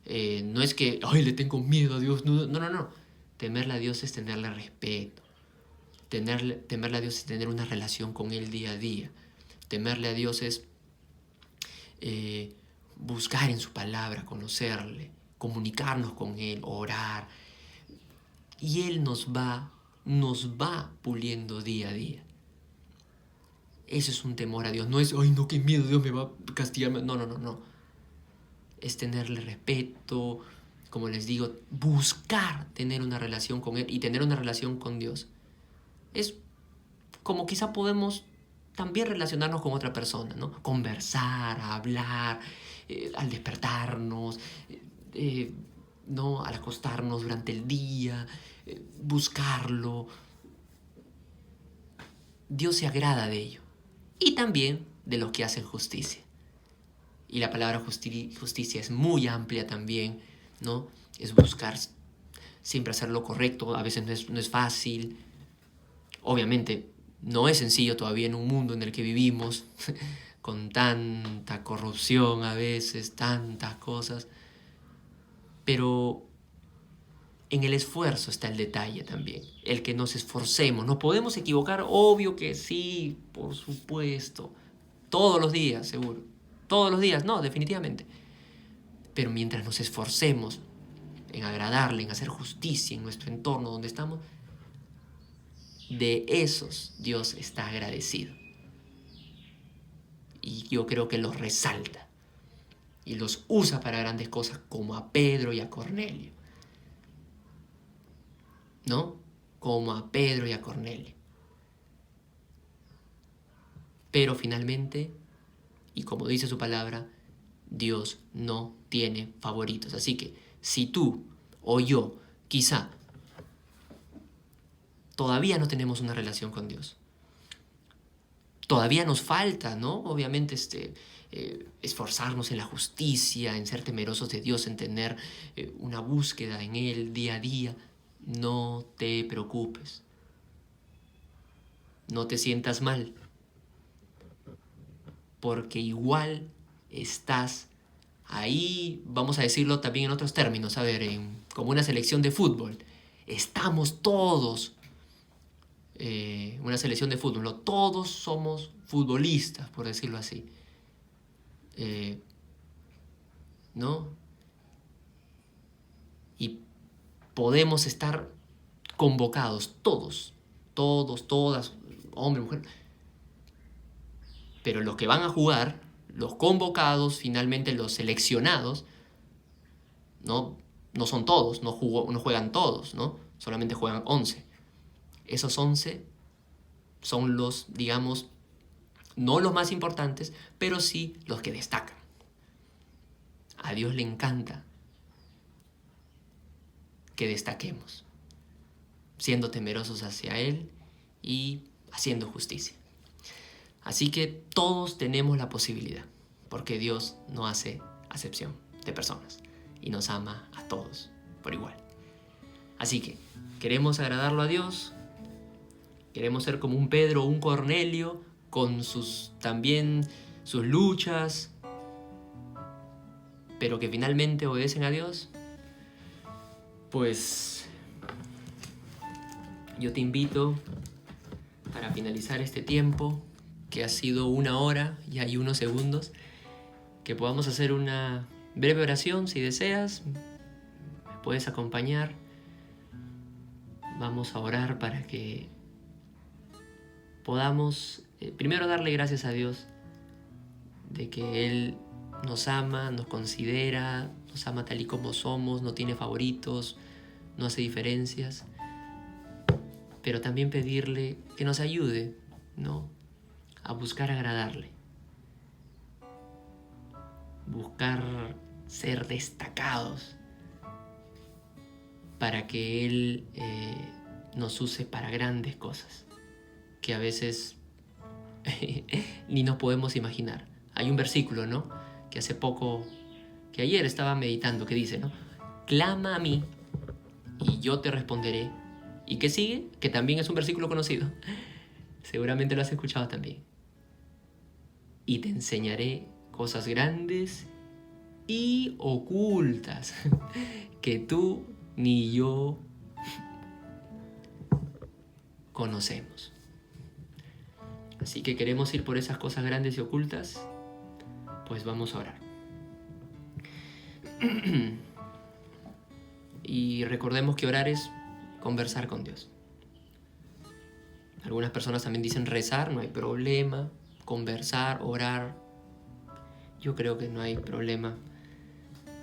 No es que, le tengo miedo a Dios, no. Temerle a Dios es tenerle respeto. Temerle a Dios es tener una relación con Él día a día. Temerle a Dios es buscar en su palabra, conocerle, comunicarnos con Él, orar. Y Él nos va puliendo día a día. Eso es un temor a Dios. No es, no, qué miedo, Dios me va a castigar. No. Es tenerle respeto, como les digo, buscar tener una relación con Él y tener una relación con Dios. Es como quizá podemos también relacionarnos con otra persona, ¿no? Conversar, hablar, al despertarnos, ¿no? Al acostarnos durante el día, buscarlo. Dios se agrada de ello. Y también de los que hacen justicia. Y la palabra justicia es muy amplia también, ¿no? Es buscar siempre hacer lo correcto, a veces no es fácil. Obviamente no es sencillo todavía en un mundo en el que vivimos, con tanta corrupción a veces, tantas cosas. Pero en el esfuerzo está el detalle también, el que nos esforcemos. Nos podemos equivocar, obvio que sí, por supuesto. Todos los días, seguro. Todos los días, no, definitivamente. Pero mientras nos esforcemos en agradarle, en hacer justicia en nuestro entorno donde estamos, de esos Dios está agradecido. Y yo creo que los resalta. Y los usa para grandes cosas como a Pedro y a Cornelio. ¿No? Como a Pedro y a Cornelio. Pero finalmente, y como dice su palabra, Dios no tiene favoritos. Así que si tú o yo, quizá, todavía no tenemos una relación con Dios, todavía nos falta, ¿no? Obviamente esforzarnos en la justicia, en ser temerosos de Dios, en tener una búsqueda en Él día a día. No te preocupes. No te sientas mal. Porque igual estás ahí, vamos a decirlo también en otros términos, como una selección de fútbol. Estamos todos, una selección de fútbol, ¿no? Todos somos futbolistas, por decirlo así. ¿No? Y podemos estar convocados todos, todas, hombre, mujer. Pero los que van a jugar, los convocados, finalmente los seleccionados, no son todos, no juegan todos, ¿no? Solamente juegan 11. Esos 11 son los, digamos, no los más importantes, pero sí los que destacan. A Dios le encanta que destaquemos, siendo temerosos hacia Él y haciendo justicia. Así que todos tenemos la posibilidad, porque Dios no hace acepción de personas y nos ama a todos por igual. Así que queremos agradarlo a Dios, queremos ser como un Pedro o un Cornelio, con también sus luchas, pero que finalmente obedecen a Dios. Pues yo te invito, para finalizar este tiempo, que ha sido 1 hora y hay unos segundos, que podamos hacer una breve oración. Si deseas, me puedes acompañar. Vamos a orar para que podamos primero darle gracias a Dios de que Él nos ama, nos considera, nos ama tal y como somos, no tiene favoritos, no hace diferencias. Pero también pedirle que nos ayude, ¿no?, a buscar agradarle. Buscar ser destacados para que Él nos use para grandes cosas que a veces ni nos podemos imaginar. Hay un versículo, ¿no?, que ayer estaba meditando, que dice, ¿no?, clama a mí y yo te responderé. ¿Y qué sigue? Que también es un versículo conocido. Seguramente lo has escuchado también. Y te enseñaré cosas grandes y ocultas que tú ni yo conocemos. Así que queremos ir por esas cosas grandes y ocultas. Pues vamos a orar. Y recordemos que orar es conversar con Dios. Algunas personas también dicen rezar, no hay problema. Conversar, orar, yo creo que no hay problema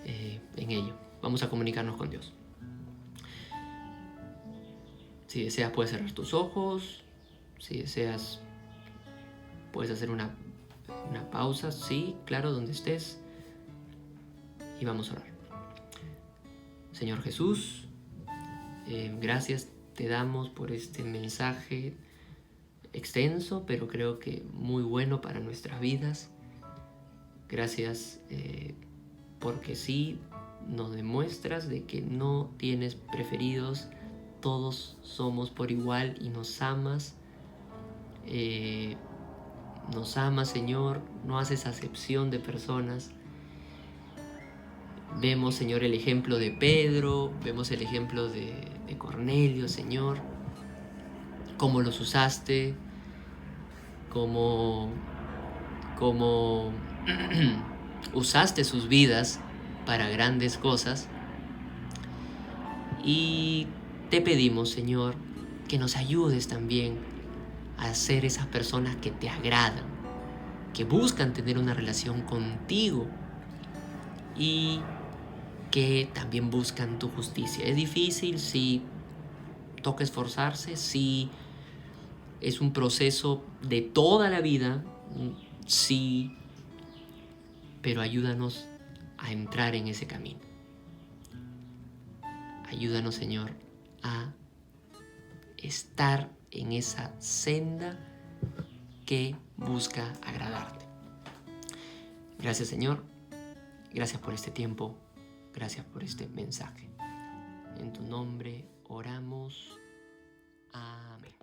en ello. Vamos a comunicarnos con Dios. Si deseas, puedes cerrar tus ojos. Si deseas, puedes hacer una pausa, sí, claro, donde estés. Y vamos a orar. Señor Jesús, gracias te damos por este mensaje extenso, pero creo que muy bueno para nuestras vidas. Gracias porque sí nos demuestras de que no tienes preferidos, todos somos por igual y nos amas. Nos amas, Señor, no haces acepción de personas. Vemos, Señor, el ejemplo de Pedro, vemos el ejemplo de Cornelio, Señor, cómo los usaste, cómo usaste sus vidas para grandes cosas. Y te pedimos, Señor, que nos ayudes también a ser esas personas que te agradan, que buscan tener una relación contigo y que también buscan tu justicia. Es difícil, sí, toca esforzarse, sí, es un proceso de toda la vida, sí, pero ayúdanos a entrar en ese camino. Ayúdanos, Señor, a estar en esa senda que busca agradarte. Gracias, Señor. Gracias por este tiempo. Gracias por este mensaje. En tu nombre oramos. Amén.